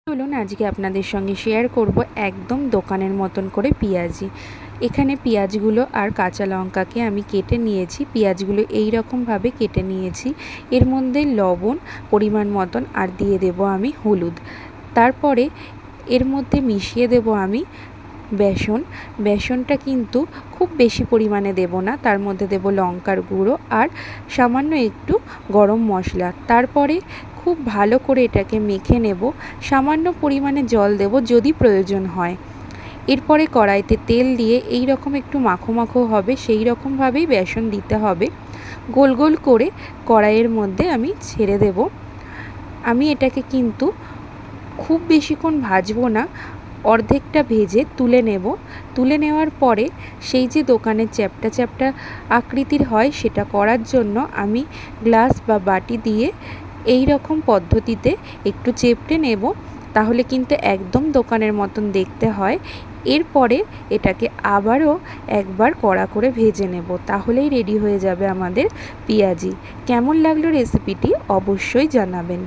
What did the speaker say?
চলুন আজকে আপনাদের সঙ্গে শেয়ার করব একদম দোকানের মতন করে পেঁয়াজি। এখানে পেঁয়াজগুলো আর কাঁচা লঙ্কাকে আমি কেটে নিয়েছি। পেঁয়াজগুলো এই রকমভাবে কেটে নিয়েছি। এর মধ্যে লবণ পরিমাণ মতন আর দিয়ে দেব আমি হলুদ। তারপরে এর মধ্যে মিশিয়ে দেব আমি বেসন। বেসনটা কিন্তু খুব বেশি পরিমাণে দেব না, তার মধ্যে দেব লঙ্কার গুঁড়ো আর সামান্য একটু গরম মশলা। তারপরে খুব ভালো করে এটাকে মেখে নেব। সামান্য পরিমাণে জল দেব যদি প্রয়োজন হয়। এরপরে কড়াইতে তেল দিয়ে এই রকম একটু মাখো মাখো হবে, সেই রকমভাবেই বেসন দিতে হবে। গোল গোল করে কড়াইয়ের মধ্যে আমি ছেড়ে দেব। আমি এটাকে কিন্তু খুব বেশিক্ষণ ভাজবো না, অর্ধেকটা ভেজে তুলে নেব। তুলে নেওয়ার পরে সেই যে দোকানের চ্যাপ্টা চ্যাপ্টা আকৃতির হয় সেটা করার জন্য আমি গ্লাস বা বাটি দিয়ে এই রকম পদ্ধতিতে একটু চেপটে নেব, তাহলে কিন্তু একদম দোকানের মতন দেখতে হয়। এরপরে এটাকে আবারও একবার কড়া করে ভেজে নেব, তাহলেই রেডি হয়ে যাবে আমাদের পেঁয়াজি। কেমন লাগলো রেসিপিটি অবশ্যই জানাবেন।